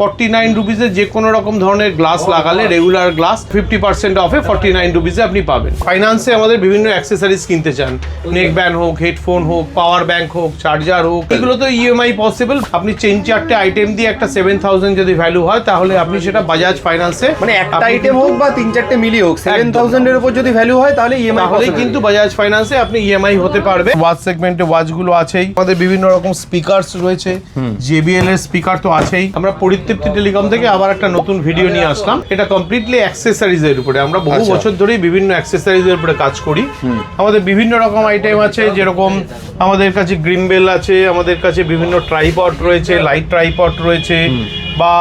49 রুপিসে যে কোনো রকম ধরনের গ্লাস লাগালে রেগুলার গ্লাস 50% অফে 49 রুপিসে আপনি পাবেন। ফাইন্যান্সে আমাদের বিভিন্ন অ্যাক্সেসরিজ কিনতে চান, নেক ব্যান্ড হোক, হেডফোন হোক, পাওয়ার ব্যাংক হোক, চার্জার হোক, এগুলো তো ইএমআই পসিবল। আপনি 3-4টে আইটেম দিয়ে একটা 7000 যদি ভ্যালু হয় তাহলে আপনি সেটা বাজাজ ফাইন্যান্সে, মানে একটা আইটেম হোক বা 3-4টে মিলিয়ে হোক 7000 এর উপর যদি ভ্যালু হয় তাহলে ইএমআই তাহলে কিন্তু বাজাজ ফাইন্যান্সে আপনি ইএমআই হতে পারবে। ওয়াচ সেগমেন্টে ওয়াচগুলো আছেই, আমাদের বিভিন্ন রকম স্পিকারস রয়েছে, JBL এর স্পিকার তো আছেই। আমরা পরিতৃপ্তি টেলিকম থেকে আবার একটা নতুন ভিডিও নিয়ে আসলাম, এটা কমপ্লিটলি অ্যাক্সেসরিজ এর উপরে। আমরা বহু বছর ধরেই বিভিন্ন অ্যাক্সেসরিজ এর উপরে কাজ করি। আমাদের বিভিন্ন রকম আইটেম আছে, যেরকম আমাদের কাছে গ্রিমবেল আছে, আমাদের কাছে বিভিন্ন ট্রাইপড রয়েছে, লাইট ট্রাইপড রয়েছে, বা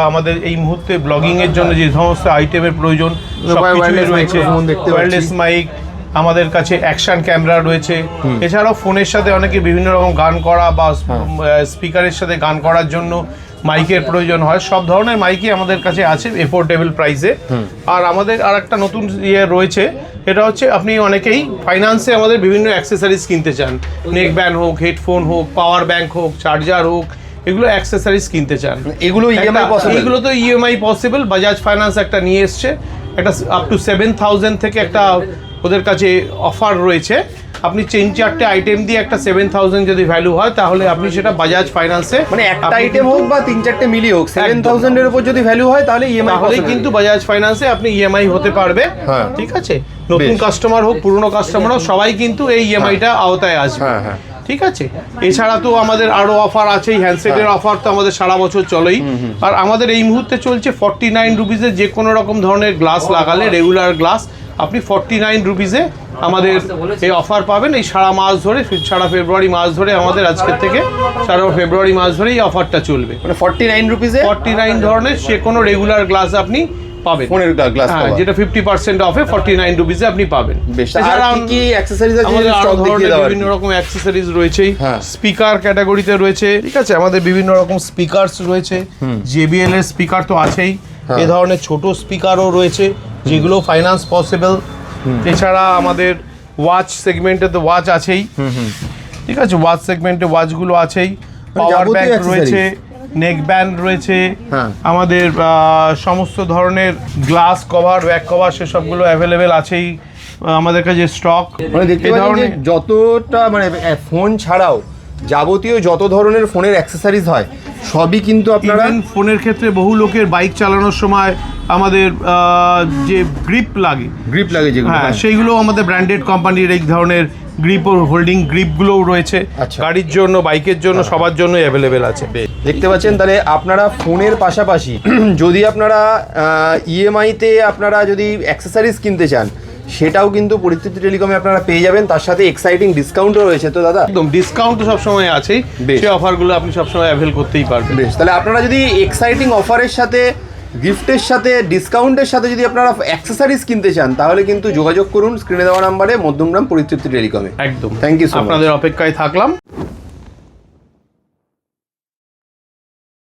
আমাদের এই মুহূর্তে ব্লগিং এর জন্য যে সমস্ত আইটেমের প্রয়োজন সবকিছুই রয়েছে। ওয়্যারলেস মাইক, আমাদের কাছে অ্যাকশন ক্যামেরা রয়েছে। এছাড়াও ফোনের সাথে অনেকে বিভিন্ন রকম গান করা বা স্পিকারের সাথে গান করার জন্য মাইকের প্রয়োজন হয়, সব ধরনের মাইকই আমাদের কাছে আছে এফোর্ডেবল প্রাইসে। আর আমাদের আর একটা নতুন ইয়ে রয়েছে, এটা হচ্ছে আপনি অনেকেই ফাইন্যান্সে আমাদের বিভিন্ন অ্যাক্সেসরিজ কিনতে চান, নেক ব্যান্ড হোক, হেডফোন হোক, পাওয়ার ব্যাংক হোক, চার্জার হোক, এগুলো অ্যাক্সেসরিজ কিনতে চান, এগুলো ইএমআই পসিবল। এগুলো তো ইএমআই পসিবল। বাজাজ ফাইন্যান্স একটা নিয়ে এসছে, একটা আপ টু 7000 থেকে একটা ওদের কাছে অফার রয়েছে। আপনি 3-4টে আইটেম দিয়ে একটা 7000 যদি ভ্যালু হয় তাহলে আপনি সেটা বাজাজ ফাইন্যান্সে, মানে একটা আইটেম হোক বা 3-4টে মিলিয়ে হোক 7000 এর উপর যদি ভ্যালু হয় তাহলে ইএমআই তাহলে কিন্তু বাজাজ ফাইন্যান্সে আপনি ইএমআই হতে পারবে। ঠিক আছে, নতুন কাস্টমার হোক, পুরনো কাস্টমার হোক, সবাই কিন্তু এই ইএমআইটা আওতায় আসবে। ঠিক আছে, এছাড়া তো আমাদের আরো অফার আছে, হ্যান্ডসেটের অফার তো আমাদের সারা বছর চলেই। আর আমাদের এই মুহূর্তে চলছে 49 রুপিসে যে কোনো রকম ধরনের গ্লাস লাগালে রেগুলার গ্লাস আপনি 49 রুপিসে আমাদের এই অফার পাবেন। এই সারা মাস ধরে, সারা ফেব্রুয়ারি মাস ধরে, আমাদের আজকের থেকে সারা ফেব্রুয়ারি মাস ধরে এই অফারটা চলবে। মানে 49 রুপিসে 49 ধরনের যে কোনো রেগুলার গ্লাস আপনি পাবেন, ফোনের গ্লাস পাবেন, যেটা 50% অফে 49 রুপিসে আপনি পাবেন। এছাড়া কি অ্যাকসেসরিজ আছে? আমাদের আরো বিভিন্ন রকম অ্যাকসেসরিজ রয়েছে, স্পিকার ক্যাটাগরিতে রয়েছে। ঠিক আছে, আমাদের বিভিন্ন রকম স্পিকারস রয়েছে, JBL এর স্পিকার তো আছেই, এই ধরনের ছোট স্পিকারও রয়েছে যেগুলো ফাইন্যান্স পসিবল। এছাড়া আমাদের ওয়াচ সেগমেন্টে তো ওয়াচ আছেই। ঠিক আছে, ওয়াচ সেগমেন্টে ওয়াচগুলো আছেই, পাওয়ার ব্যাংক রয়েছে, নেক ব্যান্ড রয়েছে, আমাদের সমস্ত ধরনের গ্লাস কভার, ব্যাক কভার সেসবগুলো অ্যাভেলেবেল আছেই আমাদের কাছে স্টক। মানে দেখতে পাচ্ছেন যতটা মানে ফোন ছাড়াও যাবতীয় যত ধরনের ফোনের অ্যাক্সেসরিজ হয় সবই কিন্তু আপনারা ফোনের ক্ষেত্রে বহু লোকের বাইক চালানোর সময় আমাদের যে গ্রিপ লাগে যেগুলো, সেইগুলো আমাদের ব্র্যান্ডেড কোম্পানির এই ধরনের গ্রিপ ও হোল্ডিং গ্রিপগুলোও রয়েছে। গাড়ির জন্য, বাইকের জন্য, সবার জন্য অ্যাভেলেবেল আছে। দেখতে পাচ্ছেন, তাহলে আপনারা ফোনের পাশাপাশি যদি আপনারা ইএমআইতে আপনারা যদি অ্যাক্সেসরিজ কিনতে চান সেটাও কিন্তু পরিতৃপ্তি টেলিকমে আপনারা পেয়ে যাবেন। তার সাথে এক্সাইটিং ডিসকাউন্টও রয়েছে। তো দাদা একদম ডিসকাউন্ট তো সবসময় আছেই, সেই অফারগুলো আপনি সবসময় অ্যাভেল করতেই পারবেন। বেশ, তাহলে আপনারা যদি এক্সাইটিং অফারের সাথে, গিফটের সাথে, ডিসকাউন্টের সাথে যদি আপনারা অ্যাক্সেসরিজ কিনতে চান তাহলে কিন্তু যোগাযোগ করুন স্ক্রিনে দেওয়া নাম্বারে, মধ্যমগ্রাম পরিতৃপ্তি টেলিকমে। একদম, থ্যাংক ইউ সো মাচ। আপনাদের অপেক্ষায় থাকলাম।